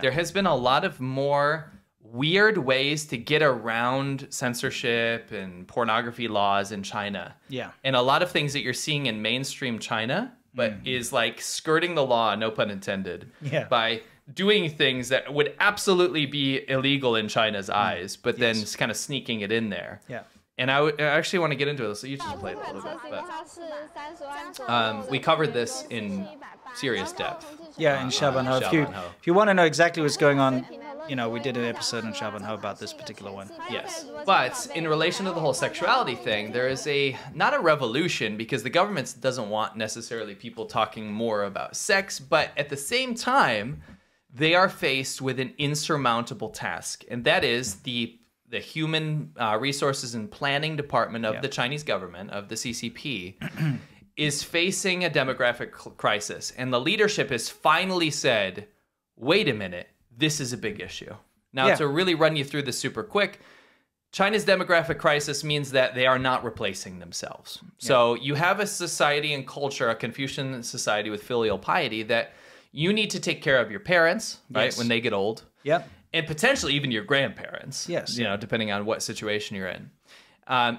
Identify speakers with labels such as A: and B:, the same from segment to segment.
A: There has been a lot of more weird ways to get around censorship and pornography laws in China.
B: Yeah.
A: And a lot of things that you're seeing in mainstream China, but is like skirting the law, no pun intended, by doing things that would absolutely be illegal in China's eyes, but then kind of sneaking it in there.
B: Yeah.
A: And I actually want to get into it, so you just play it a little bit. But, we covered this in serious depth.
B: Yeah, in Xiaobanhou. If you want to know exactly what's going on, you know, we did an episode on Xiaobanhou about this particular one.
A: Yes. But in relation to the whole sexuality thing, there is not a revolution, because the government doesn't want necessarily people talking more about sex, but at the same time, they are faced with an insurmountable task, and that is the human resources and planning department of the Chinese government, of the CCP, is facing a demographic crisis. And the leadership has finally said, wait a minute, this is a big issue. Now, to really run you through this super quick, China's demographic crisis means that they are not replacing themselves. So you have a society and culture, a Confucian society with filial piety, that you need to take care of your parents, right, when they get old.
B: Yep.
A: And potentially even your grandparents, you know, depending on what situation you're in.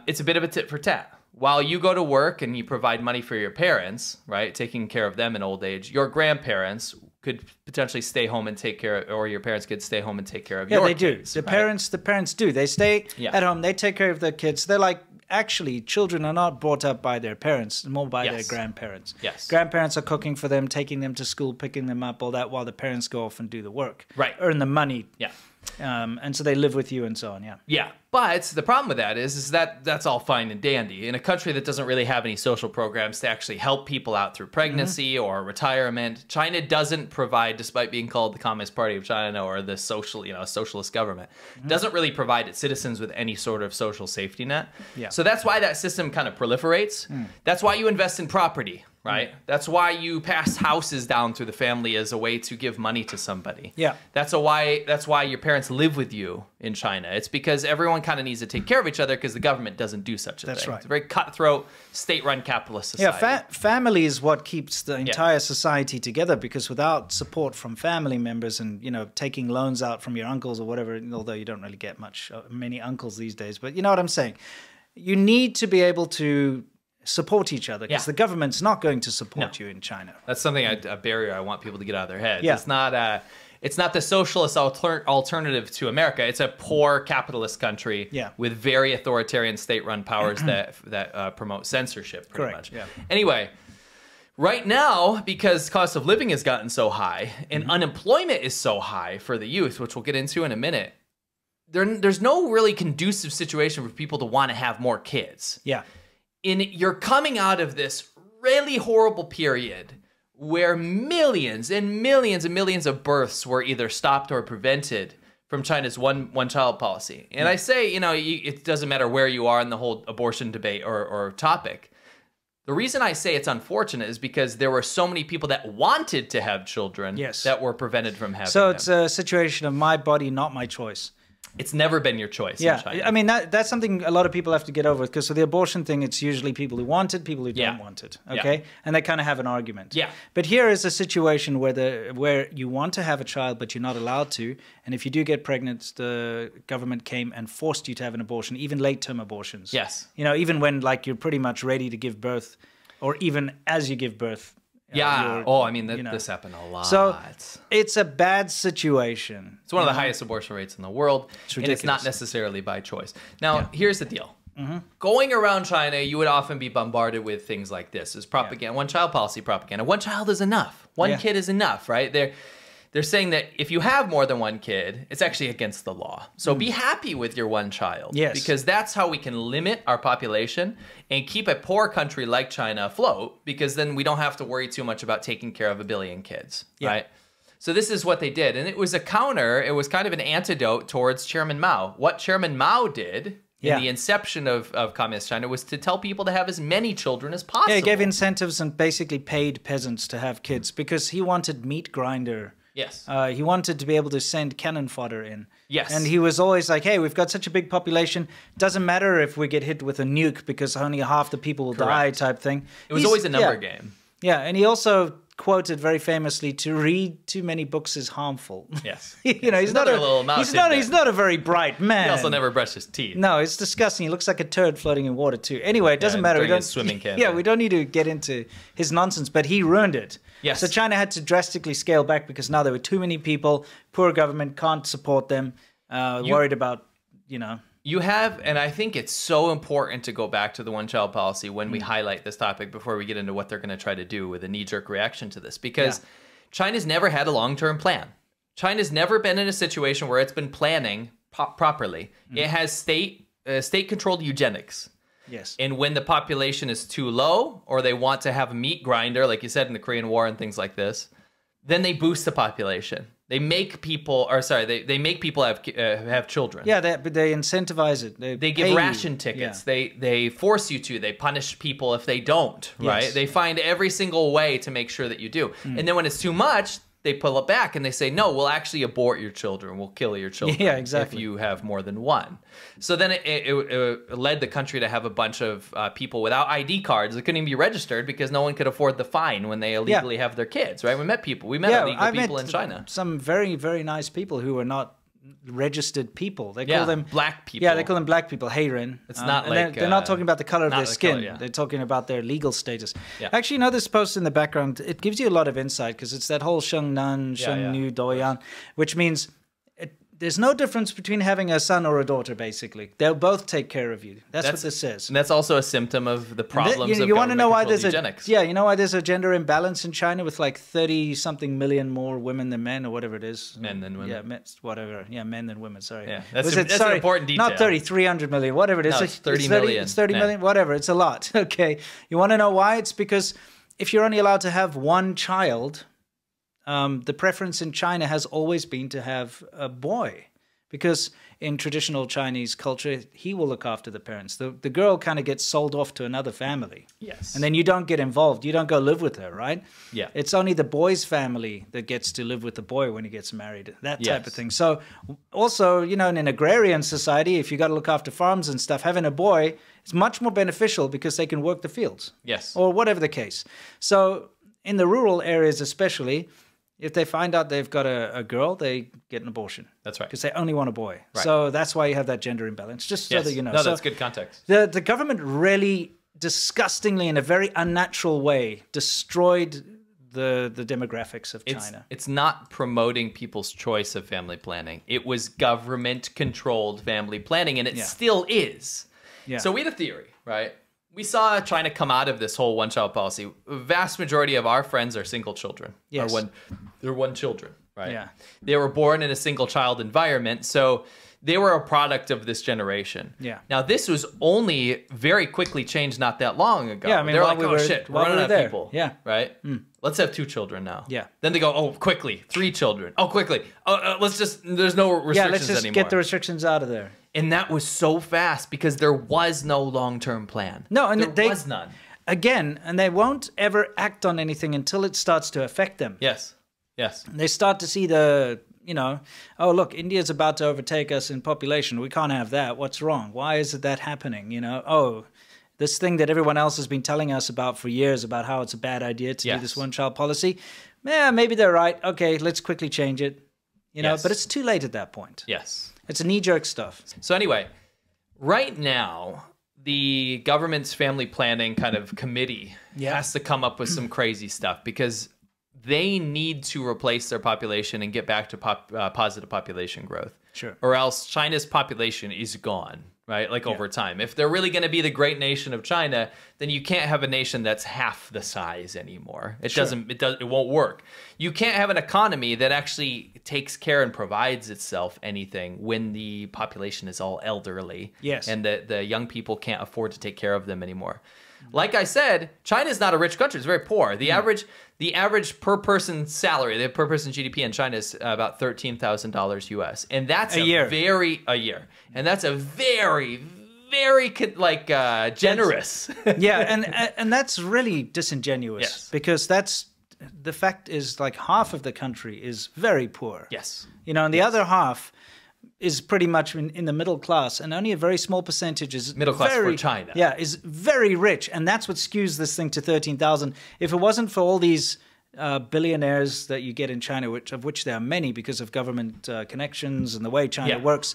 A: It's a bit of a tit for tat. While you go to work and you provide money for your parents, right, taking care of them in old age, your grandparents could potentially stay home and take care of, or your parents could stay home and take care of your kids.
B: The parents do. They stay at home. They take care of their kids. They're like, actually, children are not brought up by their parents, more by their grandparents.
A: Yes.
B: Grandparents are cooking for them, taking them to school, picking them up, all that, while the parents go off and do the work.
A: Right.
B: Earn the money.
A: Yeah.
B: And so they live with you and so on,
A: Yeah, but the problem with that is that that's all fine and dandy. In a country that doesn't really have any social programs to actually help people out through pregnancy or retirement, China doesn't provide, despite being called the Communist Party of China or the socialist government, doesn't really provide its citizens with any sort of social safety net. Yeah. So that's why that system kind of proliferates. That's why you invest in property. Right? That's why you pass houses down through the family as a way to give money to somebody. Yeah. That's why your parents live with you in China. It's because everyone kind of needs to take care of each other, because the government doesn't do such a thing.
B: That's right.
A: It's a very cutthroat, state-run capitalist society.
B: Yeah, family is what keeps the entire society together, because without support from family members and, you know, taking loans out from your uncles or whatever, although you don't really get many uncles these days, but you know what I'm saying? You need to be able to support each other, because the government's not going to support you in China.
A: That's something, a barrier I want people to get out of their heads. Yeah. It's not the socialist alternative to America. It's a poor capitalist country with very authoritarian state-run powers that promote censorship, pretty much. Yeah. Anyway, right now, because cost of living has gotten so high and unemployment is so high for the youth, which we'll get into in a minute, there's no really conducive situation for people to want to have more kids. Yeah. You're coming out of this really horrible period where millions and millions and millions of births were either stopped or prevented from China's one-child policy. And I say, you know, it doesn't matter where you are in the whole abortion debate or topic. The reason I say it's unfortunate is because there were so many people that wanted to have children that were prevented from having them.
B: It's a situation of my body, not my choice.
A: It's never been your choice in China.
B: I mean, that's something a lot of people have to get over, because for the abortion thing, it's usually people who want it, people who don't want it, okay? And they kind of have an argument. Yeah. But here is a situation where you want to have a child, but you're not allowed to, and if you do get pregnant, the government came and forced you to have an abortion, even late-term abortions. Yes. You know, even when, like, you're pretty much ready to give birth, or even as you give birth.
A: Yeah. I mean, this happened a lot.
B: So it's a bad situation.
A: It's one of the highest abortion rates in the world. And it's not necessarily by choice. Now, here's the deal. Going around China, you would often be bombarded with things like this. As propaganda, one-child policy propaganda. One child is enough. One kid is enough, right? They're saying that if you have more than one kid, it's actually against the law. So be happy with your one child. Yes. Because that's how we can limit our population and keep a poor country like China afloat, because then we don't have to worry too much about taking care of 1 billion kids, right? So this is what they did. And it was a counter. It was kind of an antidote towards Chairman Mao. What Chairman Mao did in the inception of Communist China was to tell people to have as many children as possible.
B: Yeah, he gave incentives and basically paid peasants to have kids, because he wanted meat grinder. Yes. He wanted to be able to send cannon fodder in. Yes. And he was always like, hey, we've got such a big population. Doesn't matter if we get hit with a nuke, because only half the people will die type thing.
A: It was always a number game.
B: Yeah, and he also quoted very famously, to read too many books is harmful.
A: Yes.
B: He's not a very bright man.
A: He also never brushed his teeth.
B: No, it's disgusting. He looks like a turd floating in water too. Anyway, it doesn't matter. We don't
A: swimming camp.
B: Yeah, we don't need to get into his nonsense, but he ruined it.
A: Yes.
B: So China had to drastically scale back because now there were too many people, poor government can't support them, worried about,
A: You have, and I think it's so important to go back to the one-child policy when we highlight this topic before we get into what they're going to try to do with a knee-jerk reaction to this, because China's never had a long-term plan. China's never been in a situation where it's been planning properly. It has state-controlled eugenics.
B: Yes.
A: And when the population is too low, or they want to have a meat grinder, like you said in the Korean War and things like this, then they boost the population. They make people, they make people have children.
B: Yeah, they incentivize it.
A: They give ration tickets. Yeah. They force you to. They punish people if they don't, right? Yes. They find every single way to make sure that you do. And then when it's too much, they pull it back and they say, no, we'll actually abort your children. We'll kill your children if you have more than one. So then it led the country to have a bunch of people without ID cards that couldn't even be registered because no one could afford the fine when they illegally have their kids, right? We met illegal people in China.
B: Some very, very nice people who were not registered people. They call them
A: black people.
B: Yeah, they call them black people. Heiren.
A: It's not
B: they're not talking about the color of their skin. They're talking about their legal status. Yeah. Actually, this post in the background, it gives you a lot of insight because it's that whole Sheng Nan, Sheng Nu, Doyan, which means there's no difference between having a son or a daughter, basically. They'll both take care of you. That's what this says.
A: And that's also a symptom of the problems of
B: want to know why
A: eugenics.
B: You know why there's a gender imbalance in China with like 30-something million more women than men or whatever it is?
A: Men than women.
B: Yeah, whatever. Yeah, men than women, sorry.
A: Yeah, that's an important detail.
B: Not 300 million, whatever it is.
A: No, it's 30 million.
B: It's 30 million, whatever. It's a lot. Okay. You want to know why? It's because if you're only allowed to have one child, the preference in China has always been to have a boy. Because in traditional Chinese culture, he will look after the parents. The girl kind of gets sold off to another family.
A: Yes.
B: And then you don't get involved. You don't go live with her, right?
A: Yeah.
B: It's only the boy's family that gets to live with the boy when he gets married. That type of thing. So also, in an agrarian society, if you got to look after farms and stuff, having a boy is much more beneficial because they can work the fields.
A: Yes.
B: Or whatever the case. So in the rural areas especially, if they find out they've got a girl, they get an abortion.
A: That's right.
B: Because they only want a boy.
A: Right.
B: So that's why you have that gender imbalance, just so that you know.
A: No, that's good context.
B: The government really disgustingly, in a very unnatural way, destroyed the demographics of China.
A: It's not promoting people's choice of family planning. It was government-controlled family planning, and it still is. Yeah. So we had a theory, right? We saw China come out of this whole one-child policy. A vast majority of our friends are single children.
B: Yes.
A: They're one children, right?
B: Yeah.
A: They were born in a single-child environment, so they were a product of this generation.
B: Yeah.
A: Now, this was only very quickly changed not that long ago.
B: Yeah, I mean,
A: they're like, shit, we're running out of people.
B: Yeah.
A: Right? Let's have 2 children now.
B: Yeah.
A: Then they go, quickly, 3 children. Quickly. There's no restrictions anymore.
B: Let's just get the restrictions out of there.
A: And that was so fast because there was no long-term plan.
B: No, and
A: there was none.
B: Again, and they won't ever act on anything until it starts to affect them.
A: Yes. Yes.
B: They start to see oh, look, India's about to overtake us in population. We can't have that. What's wrong? Why is that happening? This thing that everyone else has been telling us about for years about how it's a bad idea to do this one-child policy. Yeah, maybe they're right. Okay, let's quickly change it. But it's too late at that point.
A: Yes.
B: It's a knee-jerk stuff.
A: So anyway, right now, the government's family planning kind of committee has to come up with some crazy stuff because they need to replace their population and get back to positive population growth.
B: Sure.
A: Or else China's population is gone, right? Over time. If they're really going to be the great nation of China, then you can't have a nation that's half the size anymore. It won't work. You can't have an economy that actually takes care and provides itself anything when the population is all elderly.
B: Yes.
A: And the young people can't afford to take care of them anymore. Like I said, China's not a rich country. It's very poor. The average per person salary, the per person GDP in China is about $13,000 US, and that's a year, and that's a very generous.
B: Yeah, and that's really disingenuous.
A: Yes.
B: Because the fact is half of the country is very poor.
A: Yes.
B: And the other half is pretty much in the middle class, and only a very small percentage is
A: middle class for China.
B: Yeah, is very rich, and that's what skews this thing to 13,000. If it wasn't for all these billionaires that you get in China, of which there are many because of government connections and the way China works,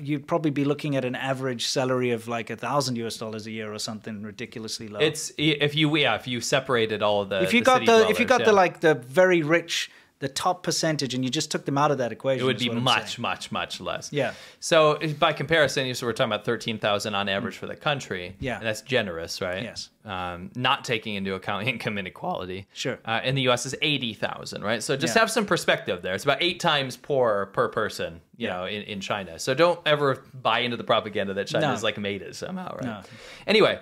B: you'd probably be looking at an average salary of like $1,000 a year or something ridiculously low.
A: It's if you separated all of the
B: if you got the very rich, the top percentage, and you just took them out of that equation,
A: it would be much less.
B: Yeah.
A: So by comparison, so we're talking about 13,000 on average for the country.
B: Yeah.
A: And that's generous, right?
B: Yes.
A: Not taking into account income inequality.
B: Sure.
A: In the U.S. is 80,000, right? So just have some perspective there. It's about 8 times poorer per person, you know, in China. So don't ever buy into the propaganda that China is like made it somehow, right? No. Anyway.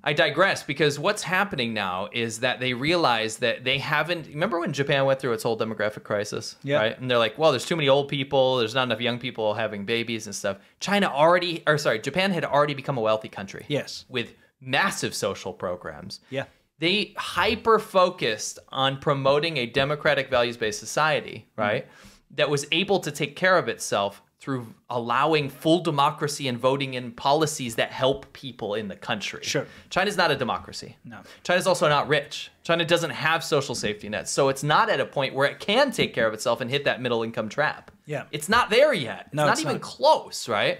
A: I digress because what's happening now is that they realize that they haven't. Remember when Japan went through its whole demographic crisis?
B: Yeah.
A: Right? And they're like, well, there's too many old people. There's not enough young people having babies and stuff. Japan had already become a wealthy country.
B: Yes.
A: With massive social programs.
B: Yeah.
A: They hyper-focused on promoting a democratic values-based society, right? That was able to take care of itself through allowing full democracy and voting in policies that help people in the country.
B: Sure.
A: China's not a democracy.
B: No.
A: China's also not rich. China doesn't have social safety nets. So it's not at a point where it can take care of itself and hit that middle income trap.
B: Yeah.
A: It's not there yet.
B: No,
A: it's not even close, right?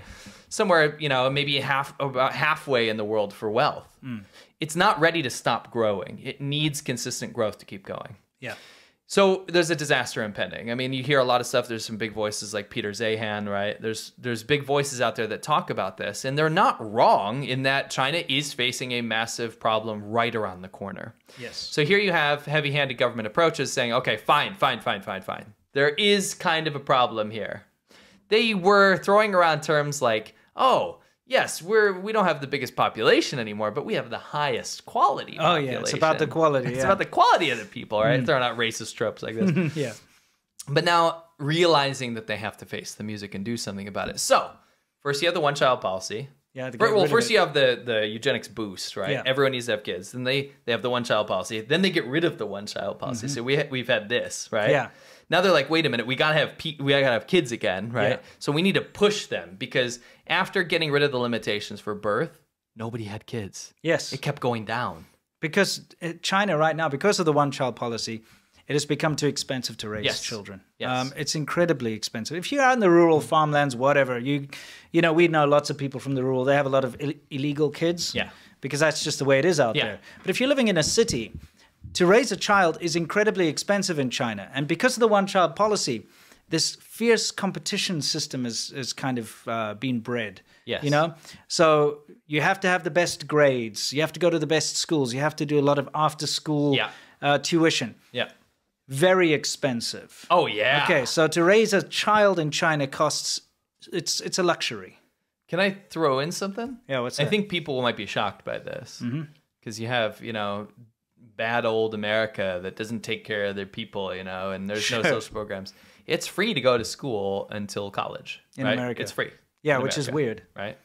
A: Somewhere, maybe about halfway in the world for wealth. It's not ready to stop growing. It needs consistent growth to keep going.
B: Yeah.
A: So there's a disaster impending. I mean, you hear a lot of stuff. There's some big voices like Peter Zahan, right? There's big voices out there that talk about this, and they're not wrong in that China is facing a massive problem right around the corner.
B: Yes.
A: So here you have heavy-handed government approaches saying, okay, fine. There is kind of a problem here. They were throwing around terms like, oh, yes, we don't have the biggest population anymore, but we have the highest quality population.
B: Oh, yeah, it's about the quality.
A: It's about the quality of the people, right? Throwing out racist tropes like this.
B: Yeah.
A: But now realizing that they have to face the music and do something about it. So first you have the one-child policy.
B: Yeah.
A: First you have the eugenics boost, right?
B: Yeah.
A: Everyone needs to have kids. Then they have the one-child policy. Then they get rid of the one-child policy. So we've had this, right?
B: Yeah.
A: Now they're like, wait a minute, we gotta have kids again, right?
B: Yeah.
A: So we need to push them because after getting rid of the limitations for birth, nobody had kids.
B: Yes.
A: It kept going down.
B: Because China right now, because of the one-child policy, it has become too expensive to raise children.
A: Yes.
B: It's incredibly expensive. If you're out in the rural farmlands, whatever, we know lots of people from the rural. They have a lot of illegal kids.
A: Yeah.
B: Because that's just the way it is out there. But if you're living in a city, to raise a child is incredibly expensive in China. And because of the one-child policy, this fierce competition system is kind of been bred.
A: Yes.
B: So you have to have the best grades. You have to go to the best schools. You have to do a lot of after-school tuition.
A: Yeah.
B: Very expensive.
A: Oh, yeah.
B: Okay, so to raise a child in China it's a luxury.
A: Can I throw in something?
B: Yeah, what's that?
A: I think people might be shocked by this. Because you have, bad old America that doesn't take care of their people, and there's no social programs. It's free to go to school until college.
B: In America.
A: It's free.
B: Yeah, which is weird.
A: Right?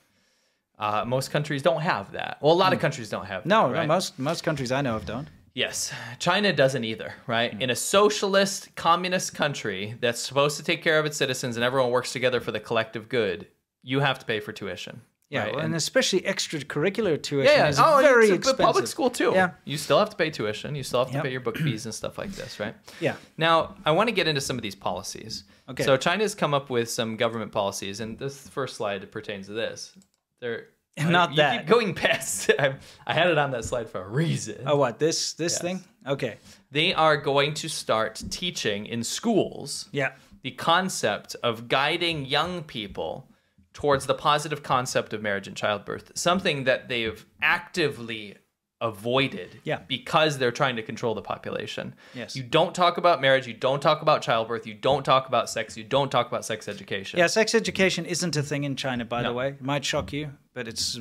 A: Most countries don't have that. Well, a lot of countries don't have that.
B: No,
A: right?
B: most countries I know of don't.
A: Yes. China doesn't either, right? In a socialist, communist country that's supposed to take care of its citizens and everyone works together for the collective good, you have to pay for tuition.
B: Yeah,
A: right?
B: and especially extracurricular tuition is very expensive.
A: But public school too.
B: Yeah.
A: You still have to pay tuition. You still have to pay your book fees and stuff like this, right?
B: Yeah.
A: Now, I want to get into some of these policies.
B: Okay.
A: So China's come up with some government policies, and this first slide pertains to this. You keep going past. I had it on that slide for a reason.
B: Oh, what? This thing? Okay.
A: They are going to start teaching in schools the concept of guiding young people towards the positive concept of marriage and childbirth, something that they've actively avoided because they're trying to control the population.
B: Yes.
A: You don't talk about marriage, you don't talk about childbirth, you don't talk about sex, you don't talk about sex education.
B: Yeah, sex education isn't a thing in China, by the way. It might shock you, but it's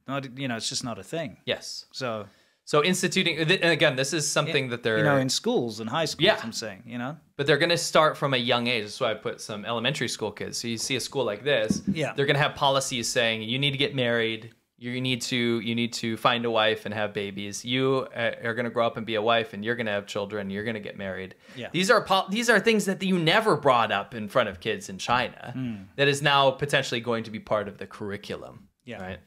B: not, it's just not a thing.
A: Yes.
B: So
A: instituting, and again, this is something that they're...
B: in schools and high schools, I'm saying,
A: But they're going to start from a young age. That's why I put some elementary school kids. So you see a school like this, they're going to have policies saying, you need to get married, you need to find a wife and have babies. You are going to grow up and be a wife, and you're going to have children, you're going to get married. Yeah. These are things that you never brought up in front of kids in China that is now potentially going to be part of the curriculum. Yeah.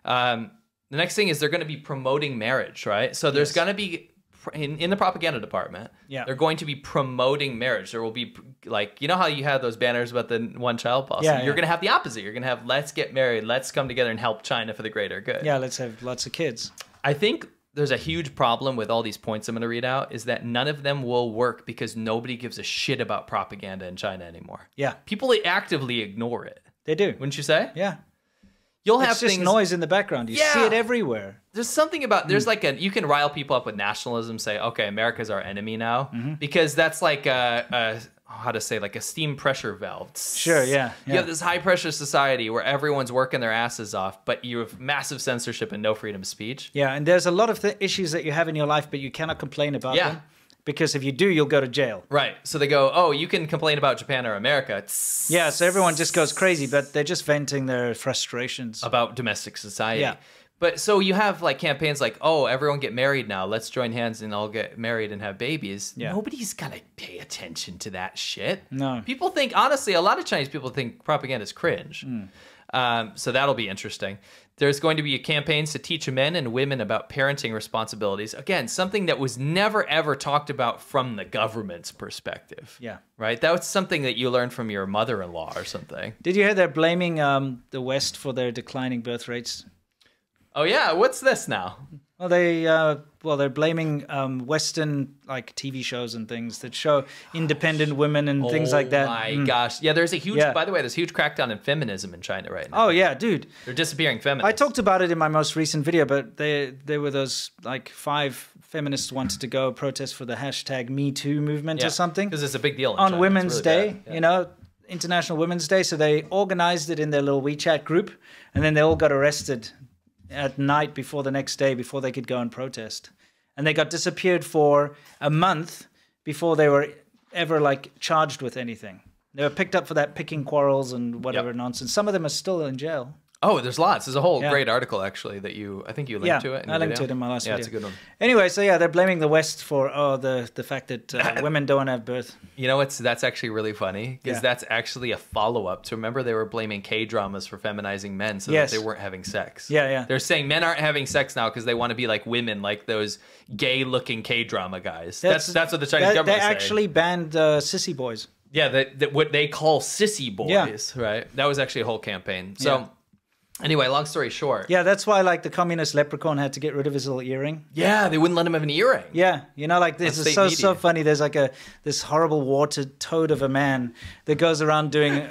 A: Right? The next thing is they're going to be promoting marriage, right? So there's going to be in the propaganda department, they're going to be promoting marriage. There will be like, you know how you have those banners about the one-child policy? You're going to have the opposite. You're going to have, let's get married, let's come together and help China for the greater good.
B: Yeah, let's have lots of kids.
A: I think there's a huge problem with all these points I'm going to read out is that none of them will work because nobody gives a shit about propaganda in China anymore.
B: Yeah.
A: People actively ignore it.
B: They do.
A: Wouldn't you say?
B: Yeah.
A: You'll have
B: it's just
A: things,
B: noise in the background. You see it everywhere.
A: There's something about, there's like you can rile people up with nationalism, say, okay, America's our enemy now, because that's like how to say, like a steam pressure valve.
B: Sure, yeah.
A: You have this high pressure society where everyone's working their asses off, but you have massive censorship and no freedom of speech.
B: Yeah, and there's a lot of issues that you have in your life, but you cannot complain about them. Because if you do, you'll go to jail.
A: Right. So they go, oh, you can complain about Japan or America.
B: Yeah, so everyone just goes crazy, but they're just venting their frustrations.
A: About domestic society.
B: Yeah.
A: But so you have like campaigns like, oh, everyone get married now. Let's join hands and all get married and have babies. Yeah. Nobody's going to pay attention to that shit.
B: No.
A: People think, honestly, a lot of Chinese people think propaganda is cringe. So that'll be interesting. There's going to be campaigns to teach men and women about parenting responsibilities. Again, something that was never, ever talked about from the government's perspective.
B: Yeah.
A: Right? That was something that you learned from your mother-in-law or something.
B: Did you hear they're blaming the West for their declining birth rates?
A: Oh, yeah. What's this now?
B: Well, they're blaming Western like TV shows and things that show independent women and things like that.
A: Oh my gosh! Yeah, there's a huge. By the way, there's a huge crackdown in feminism in China right now.
B: Oh yeah, dude.
A: They're disappearing feminists.
B: I talked about it in my most recent video, but there were those like 5 feminists wanted to go protest for the hashtag Me Too movement or something.
A: Because it's a big deal in
B: on
A: China.
B: Women's Day. You know, International Women's Day. So they organized it in their little WeChat group, and then they all got arrested at night before the next day before they could go and protest. And they got disappeared for a month before they were ever like charged with anything. They were picked up for that picking quarrels and whatever nonsense. Some of them are still in jail.
A: Oh, there's lots. There's a whole great article actually that I think you linked to it.
B: I linked to it in my last video.
A: Yeah, it's a good one.
B: Anyway, so yeah, they're blaming the West for the fact that women don't have birth.
A: You know, that's actually really funny because that's actually a follow-up to, remember they were blaming K-dramas for feminizing men so that they weren't having sex.
B: Yeah.
A: They're saying men aren't having sex now because they want to be like women, like those gay-looking K-drama guys. That's what the Chinese government is saying.
B: They actually banned Sissy Boys.
A: Yeah, what they call Sissy Boys, right? That was actually a whole campaign. So... Anyway, long story short.
B: Yeah, that's why like the communist leprechaun had to get rid of his little earring.
A: Yeah, they wouldn't let him have an earring.
B: Yeah, you know, like this is so funny. There's like this horrible watered toad of a man that goes around doing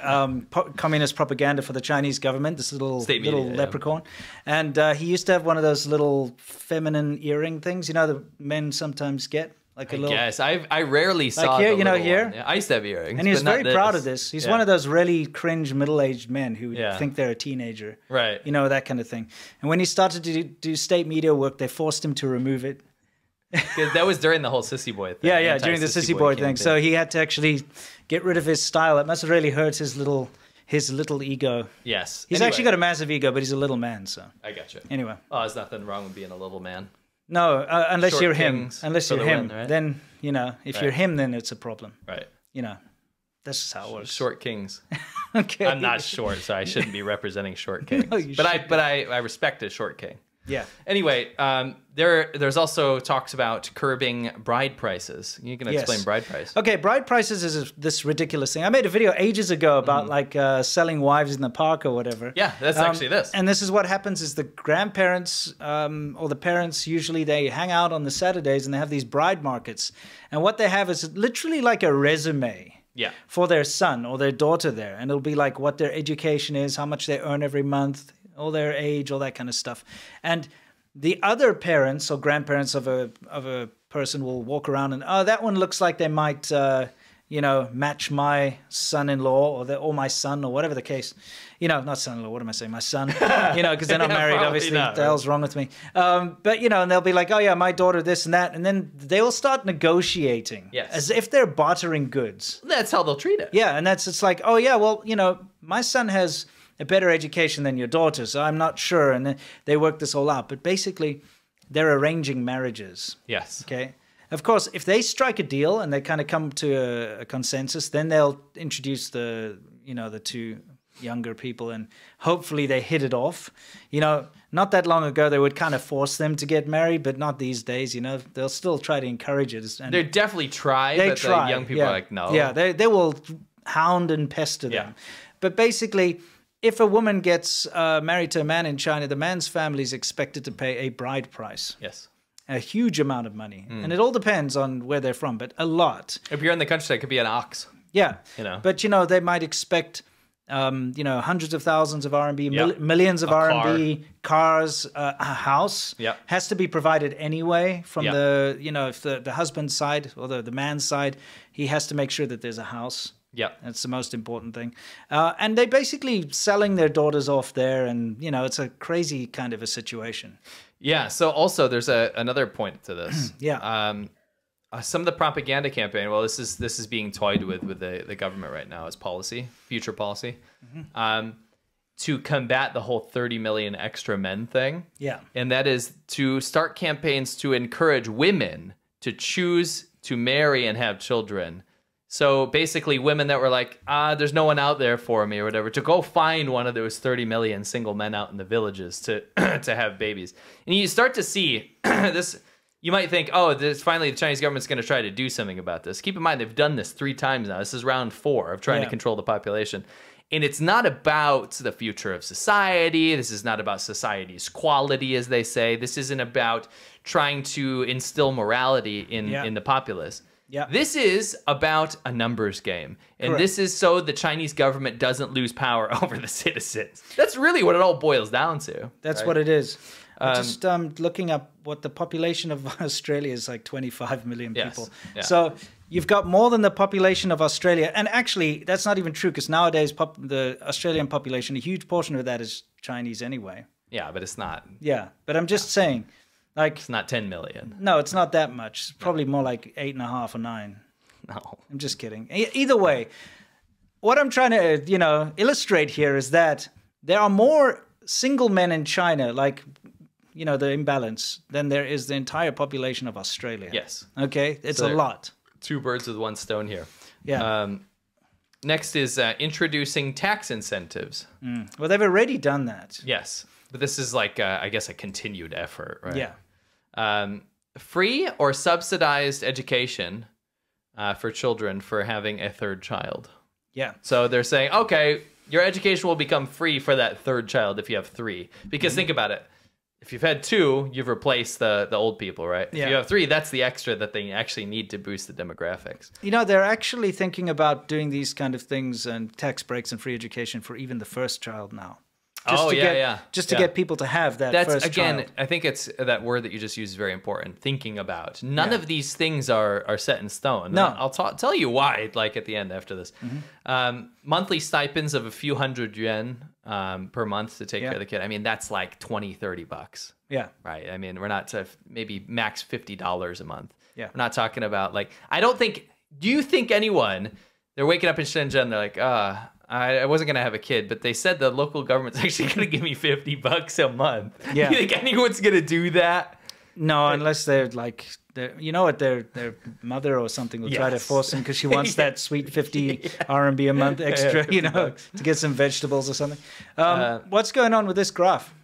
B: communist propaganda for the Chinese government. This little leprechaun, and he used to have one of those little feminine earring things. You know, the men sometimes get. Like a little,
A: yes, I rarely saw
B: here,
A: the
B: you know,
A: little
B: here.
A: one. Yeah, I used to have earrings,
B: and he was very proud of this. He's one of those really cringe middle-aged men who think they're a teenager,
A: right?
B: You know, that kind of thing. And when he started to do state media work, they forced him to remove it.
A: That was during the whole Sissy Boy thing.
B: Yeah, during the Sissy Boy thing. So he had to actually get rid of his style. It must have really hurt his little ego.
A: Yes,
B: he's actually got a massive ego, but he's a little man. So
A: I gotcha.
B: Anyway,
A: there's nothing wrong with being a little man.
B: No, unless you're him. Unless you're him,
A: right?
B: then, you know, if you're him, then it's a problem.
A: Right.
B: You know, that's just how it works.
A: Short kings.
B: Okay.
A: I'm not short, so I shouldn't be representing short kings. No, but I respect a short king.
B: Yeah.
A: Anyway, there's also talks about curbing bride prices. You can explain bride price.
B: Okay, bride prices is this ridiculous thing. I made a video ages ago about like selling wives in the park or whatever.
A: Yeah, that's actually this.
B: And this is what happens is the grandparents or the parents, usually they hang out on the Saturdays and they have these bride markets. And what they have is literally like a resume.
A: Yeah.
B: For their son or their daughter there. And it'll be like what their education is, how much they earn every month, all their age, all that kind of stuff. And the other parents or grandparents of a person will walk around and, that one looks like they might, match my son-in-law or my son or whatever the case. You know, not son-in-law, what am I saying? My son, because they're not married, obviously. What the hell's wrong with me? But, and they'll be like, oh, yeah, my daughter, this and that. And then they'll start negotiating as if they're bartering goods.
A: That's how they'll treat it.
B: Yeah, and it's like, oh, yeah, well, my son has a better education than your daughter, so I'm not sure. And then they work this all out. But basically, they're arranging marriages.
A: Yes.
B: Okay. Of course, if they strike a deal and they kind of come to a consensus, then they'll introduce the two younger people, and hopefully they hit it off. You know, not that long ago they would kind of force them to get married, but not these days. You know, they'll still try to encourage it. And
A: they definitely try, but the young people are like, no.
B: Yeah, they will hound and pester them. But basically, if a woman gets married to a man in China, the man's family is expected to pay a bride price.
A: Yes.
B: A huge amount of money. And it all depends on where they're from, but a lot.
A: If you're in the countryside, it could be an ox.
B: Yeah.
A: You know.
B: But, you know, they might expect, you know, hundreds of thousands of RMB, millions of RMB, cars, a house. Has to be provided anyway from the, you know, if the husband's side or the man's side, he has to make sure that there's a house.
A: Yeah,
B: that's the most important thing. And they basically selling their daughters off there, and you know it's a crazy kind of a situation.
A: Yeah. So also there's another point to this. Some of the propaganda campaign. Well, this is being toyed with the government right now as policy, future policy, to combat the whole 30 million extra men thing. Yeah, and that is to start campaigns to encourage women to choose to marry and have children. So basically women that were like, there's no one out there for me or whatever, to go find one of those 30 million single men out in the villages to have babies. And you start to see this, you might think, oh, finally the Chinese government's going to try to do something about this. Keep in mind, they've done this 3 times now. This is round 4 of trying to control the population. And it's not about the future of society. This is not about society's quality, as they say. This isn't about trying to instill morality in the populace. Yeah. This is about a numbers game. And this is so the Chinese government doesn't lose power over the citizens. That's really what it all boils down to.
B: That's what it is. Just looking up what the population of Australia is, like 25 million people. Yeah. So you've got more than the population of Australia. And actually, that's not even true, because nowadays the Australian population, a huge portion of that is Chinese anyway.
A: Yeah, but it's not.
B: Yeah, but I'm just saying. Like,
A: it's not 10 million.
B: No, it's not that much. It's probably more like 8.5 or 9.
A: No.
B: I'm just kidding. Either way, what I'm trying to, you know, illustrate here is that there are more single men in China, like, you know, the imbalance, than there is the entire population of Australia.
A: Yes.
B: Okay? It's a lot.
A: 2 birds with 1 stone here.
B: Yeah.
A: Next is introducing tax incentives.
B: Well, they've already done that.
A: Yes. But this is like, I guess, a continued effort, right?
B: Yeah.
A: Free or subsidized education for children for having a 3rd child.
B: Yeah.
A: So they're saying, okay, your education will become free for that 3rd child if you have 3. Because think about it. If you've had 2, you've replaced the old people, right? If you have 3, that's the extra that they actually need to boost the demographics.
B: You know, they're actually thinking about doing these kind of things and tax breaks and free education for even the 1st child now. Just to get people to have that first child.
A: I think it's that word that you just used is very important. Thinking about. None of these things are set in stone.
B: No.
A: I'll tell you why, like, at the end after this. Monthly stipends of a few hundred yuan per month to take care of the kid. I mean, that's like $20-$30.
B: Yeah.
A: Right? I mean, we're not to maybe max $50 a month.
B: Yeah.
A: We're not talking about, like, do you think anyone, they're waking up in Shenzhen, they're like, I wasn't going to have a kid, but they said the local government's actually going to give me $50 a month. Yeah. You think anyone's going to do that?
B: No, unless they're like, you know what, their mother or something will try to force them because she wants that sweet 50 RMB a month extra, you know, to get some vegetables or something. What's going on with this graph?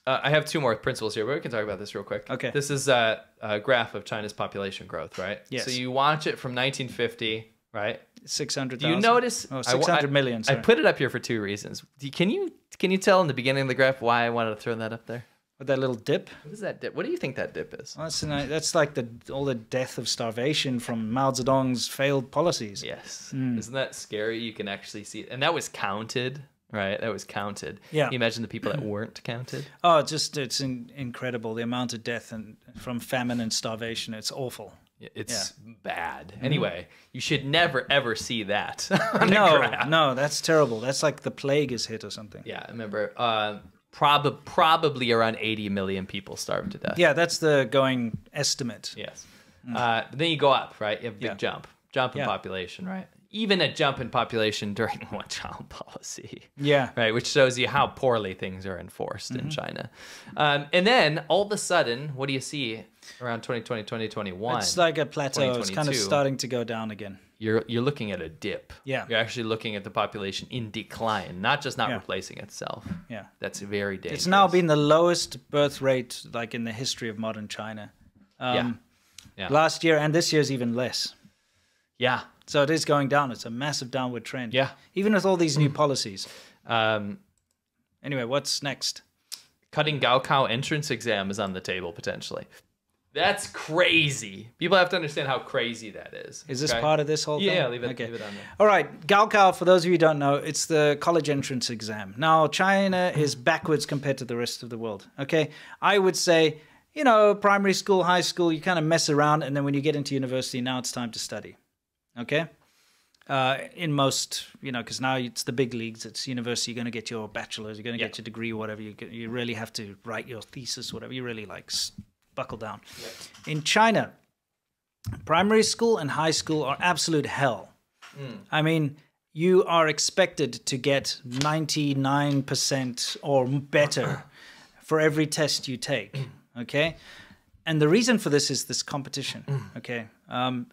A: I have 2 more principles here, but we can talk about this real quick.
B: Okay.
A: This is a graph of China's population growth, right?
B: Yes.
A: So you watch it from 1950, right?
B: 600,000.
A: Do you notice?
B: Oh, 600 million.
A: Sorry. I put it up here for 2 reasons. Can you tell in the beginning of the graph why I wanted to throw that up there?
B: With that little dip?
A: What is that dip? What do you think that dip is?
B: Well, that's like all the death of starvation from Mao Zedong's failed policies.
A: Yes. Isn't that scary? You can actually see it. And that was counted, right? That was counted.
B: Yeah.
A: Can you imagine the people that weren't counted?
B: Oh, it's incredible. The amount of death from famine and starvation. It's awful.
A: It's bad. Anyway, you should never, ever see that.
B: No, that's terrible. That's like the plague is hit or something.
A: Yeah, I remember probably around 80 million people starved to death.
B: Yeah, that's the going estimate.
A: Yes. Then you go up, right? You have a big jump in population, right? even a jump in population during one-child policy.
B: Yeah.
A: Right, which shows you how poorly things are enforced in China. And then, all of a sudden, what do you see around 2020, 2021?
B: It's like a plateau. It's kind of starting to go down again.
A: You're looking at a dip.
B: Yeah.
A: You're actually looking at the population in decline, not just not replacing itself.
B: Yeah.
A: That's very dangerous.
B: It's now been the lowest birth rate like in the history of modern China. Last year and this year's even less.
A: Yeah.
B: So it is going down. It's a massive downward trend.
A: Yeah.
B: Even with all these new policies. Anyway, what's next?
A: Cutting Gaokao entrance exam is on the table, potentially. That's crazy. People have to understand how crazy that is.
B: Is this part of this whole thing?
A: Yeah, leave it on there.
B: All right. Gaokao, for those of you who don't know, it's the college entrance exam. Now, China is backwards compared to the rest of the world. Okay? I would say, you know, primary school, high school, you kind of mess around, and then when you get into university, now it's time to study. Okay? In most, you know, because now it's the big leagues. It's university. You're going to get your bachelor's. You're going to get your degree, whatever. You really have to write your thesis, whatever. You really like buckle down. Yeah. In China, primary school and high school are absolute hell. I mean, you are expected to get 99% or better for every test you take. Okay? And the reason for this is this competition. Okay?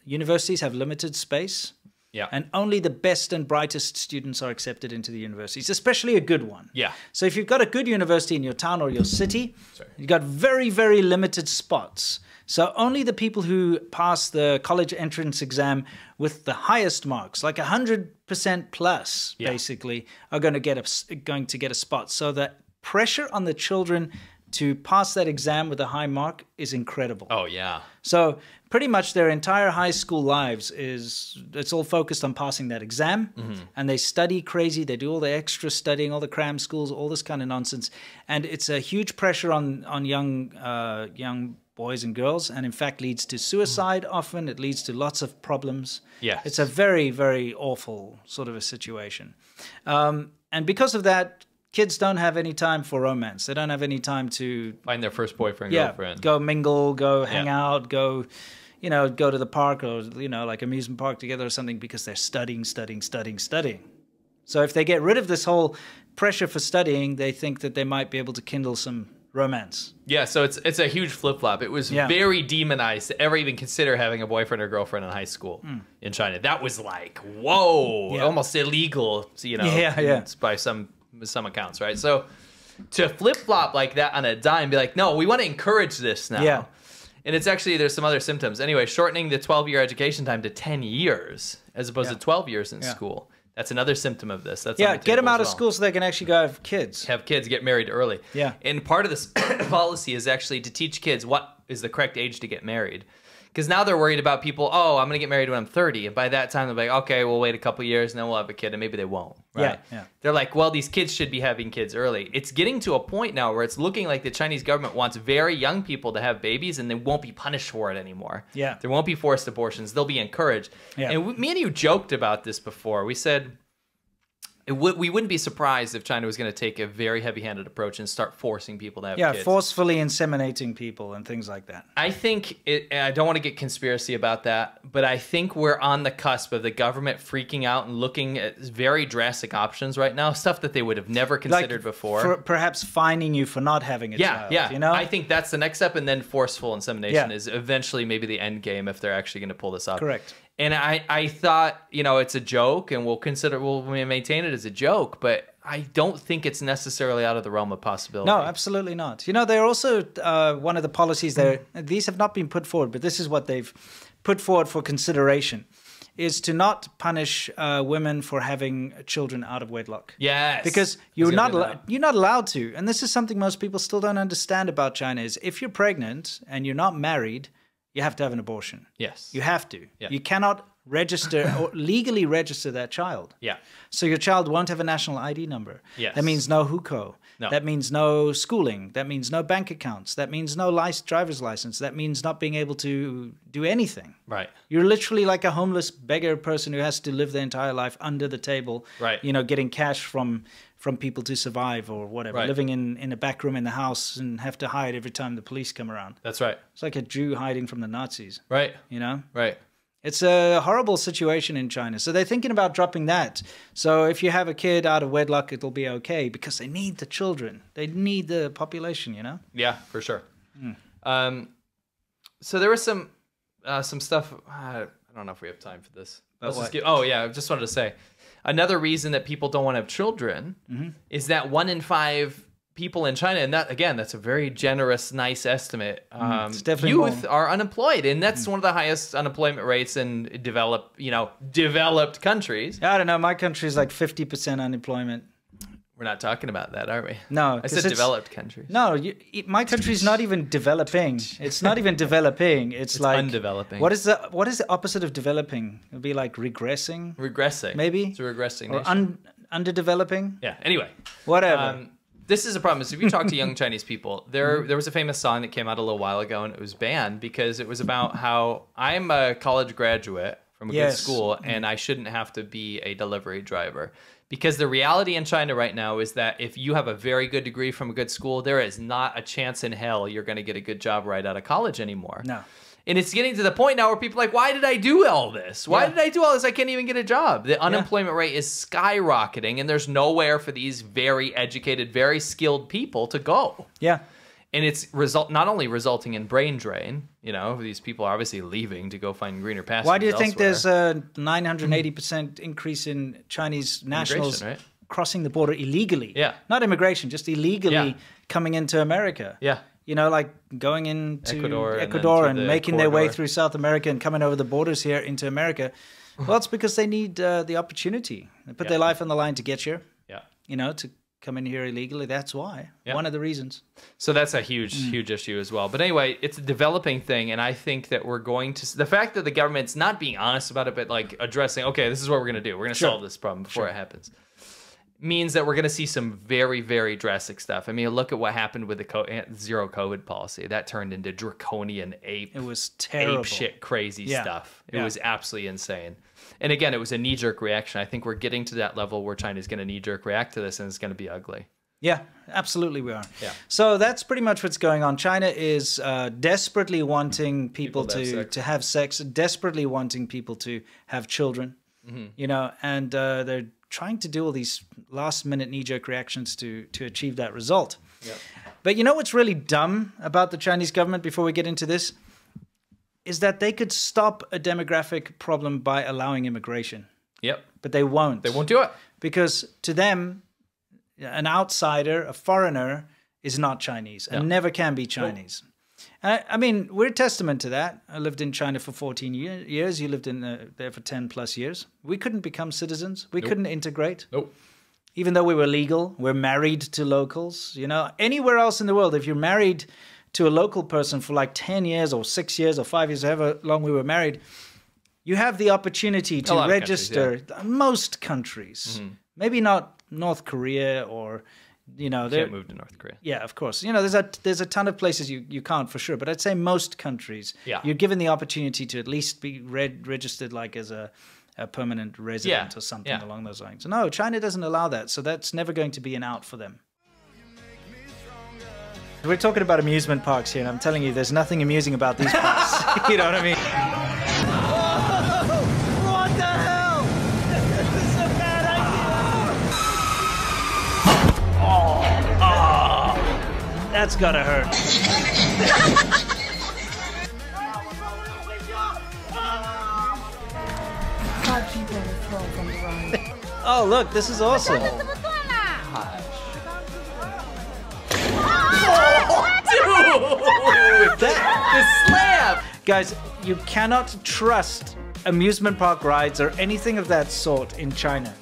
B: Universities have limited space.
A: Yeah.
B: And only the best and brightest students are accepted into the universities, especially a good one.
A: Yeah.
B: So if you've got a good university in your town or your city, you've got very, very limited spots. So only the people who pass the college entrance exam with the highest marks, like 100% plus, basically, are going to get a spot. So the pressure on the children to pass that exam with a high mark is incredible.
A: Oh, yeah.
B: So pretty much their entire high school lives it's all focused on passing that exam, and they study crazy. They do all the extra studying, all the cram schools, all this kind of nonsense, and it's a huge pressure on young boys and girls, and in fact leads to suicide often. It leads to lots of problems.
A: Yeah,
B: it's a very, very awful sort of a situation, and because of that, kids don't have any time for romance. They don't have any time to
A: find their first boyfriend, girlfriend.
B: Go mingle, go hang out, go to the park or, like amusement park together or something, because they're studying. So if they get rid of this whole pressure for studying, they think that they might be able to kindle some romance.
A: Yeah, so it's a huge flip-flop. It was very demonized to ever even consider having a boyfriend or girlfriend in high school in China. That was like, whoa, almost illegal, by some accounts, right? So to flip-flop like that on a dime, be like, no, we want to encourage this now.
B: Yeah.
A: And it's actually, there's some other symptoms. Anyway, shortening the 12-year education time to 10 years as opposed to 12 years in school. That's another symptom of this. That's
B: get them out of school so they can actually go have kids.
A: Have kids, get married early.
B: Yeah.
A: And part of this policy is actually to teach kids what is the correct age to get married. Because now they're worried about people, I'm going to get married when I'm 30. And by that time, they'll be like, okay, we'll wait a couple years and then we'll have a kid. And maybe they won't. Right?
B: Yeah.
A: They're like, well, these kids should be having kids early. It's getting to a point now where it's looking like the Chinese government wants very young people to have babies and they won't be punished for it anymore.
B: Yeah.
A: There won't be forced abortions. They'll be encouraged. Yeah. And me and you joked about this before. We said, we wouldn't be surprised if China was going to take a very heavy-handed approach and start forcing people to have kids.
B: Yeah, forcefully inseminating people and things like that.
A: I think, I don't want to get conspiracy about that, but I think we're on the cusp of the government freaking out and looking at very drastic options right now, stuff that they would have never considered before.
B: Perhaps fining you for not having a child.
A: Yeah,
B: you know?
A: I think that's the next step, and then forceful insemination is eventually maybe the end game if they're actually going to pull this off.
B: Correct.
A: And I thought, it's a joke, and we'll maintain it as a joke, but I don't think it's necessarily out of the realm of possibility.
B: No, absolutely not. They're also one of the policies there. These have not been put forward, but this is what they've put forward for consideration, is to not punish women for having children out of wedlock.
A: Yes.
B: Because you're not allowed to. And this is something most people still don't understand about China, is if you're pregnant and you're not married, you have to have an abortion.
A: Yes.
B: You have to.
A: Yeah.
B: You cannot register or legally register that child.
A: Yeah.
B: So your child won't have a national ID number.
A: Yes.
B: That means no hukou.
A: No.
B: That means no schooling. That means no bank accounts. That means no driver's license. That means not being able to do anything.
A: Right.
B: You're literally like a homeless beggar person who has to live their entire life under the table.
A: Right.
B: Getting cash from people to survive or whatever.
A: Right.
B: Living in a back room in the house and have to hide every time the police come around.
A: That's right.
B: It's like a Jew hiding from the Nazis.
A: Right.
B: You know?
A: Right.
B: It's a horrible situation in China. So they're thinking about dropping that. So if you have a kid out of wedlock, it'll be okay because they need the children. They need the population, you know?
A: Yeah, for sure. So there was some stuff. I don't know if we have time for this. I just wanted to say another reason that people don't want to have children is that 1 in 5 people in China, and that's a very generous, nice estimate. Youth are unemployed, and that's one of the highest unemployment rates in developed countries.
B: I don't know. My country is like 50% unemployment.
A: We're not talking about that, are we?
B: No,
A: I said developed countries.
B: No, my country's not even developing. It's not even developing. It's like
A: undeveloping.
B: What is the opposite of developing? It'd be like regressing.
A: Regressing,
B: maybe.
A: It's a regressing
B: or underdeveloping.
A: Yeah. Anyway,
B: whatever.
A: This is a problem. Is if you talk to young Chinese people, there was a famous song that came out a little while ago, and it was banned because it was about how I'm a college graduate from a good school, and I shouldn't have to be a delivery driver. Because the reality in China right now is that if you have a very good degree from a good school, there is not a chance in hell you're going to get a good job right out of college anymore.
B: No.
A: And it's getting to the point now where people are like, why did I do all this? Why did I do all this? I can't even get a job. The unemployment rate is skyrocketing, and there's nowhere for these very educated, very skilled people to go.
B: Yeah.
A: And it's not only resulting in brain drain, these people are obviously leaving to go find greener pastures.
B: Why do you think there's a 980% increase in Chinese nationals crossing the border illegally?
A: Yeah.
B: Not immigration, just illegally coming into America.
A: Yeah.
B: Like going into
A: Ecuador
B: and making their way through South America and coming over the borders here into America. Well, it's because they need the opportunity. They put their life on the line to get here.
A: Yeah.
B: To come in here illegally. That's why. One of the reasons.
A: So that's a huge issue as well. But anyway, it's a developing thing, and I think that we're going to... The fact that the government's not being honest about it, but like addressing, okay, this is what we're going to do. We're going to solve this problem before it happens. Means that we're going to see some very, very drastic stuff. I mean, look at what happened with the zero COVID policy. That turned into draconian
B: It was terrible.
A: Ape shit crazy stuff. It was absolutely insane. And again, it was a knee-jerk reaction. I think we're getting to that level where China's going to knee-jerk react to this, and it's going to be ugly.
B: Yeah, absolutely we are.
A: Yeah.
B: So that's pretty much what's going on. China is desperately wanting people to have sex, desperately wanting people to have children, and they're trying to do all these last-minute knee-jerk reactions to achieve that result.
A: Yep.
B: But you know what's really dumb about the Chinese government, before we get into this, is that they could stop a demographic problem by allowing immigration.
A: Yep.
B: But they won't.
A: They won't do it.
B: Because to them, an outsider, a foreigner, is not Chinese and never can be Chinese. I mean, we're a testament to that. I lived in China for 14 years. You lived in there for 10 plus years. We couldn't become citizens. We couldn't integrate.
A: Nope.
B: Even though we were legal, we're married to locals. Anywhere else in the world, if you're married to a local person for like 10 years or 6 years or 5 years, however long we were married, you have the opportunity to register. Most countries, maybe not North Korea or...
A: You can't move to North Korea.
B: Yeah, of course. There's a ton of places you can't for sure, but I'd say most countries, you're given the opportunity to at least be registered like as a permanent resident or something along those lines. No, China doesn't allow that, so that's never going to be an out for them. We're talking about amusement parks here, and I'm telling you, there's nothing amusing about these parks. You know what I mean? That's gotta hurt. Oh, look, this is awesome.
A: The slap!
B: Guys, you cannot trust amusement park rides or anything of that sort in China.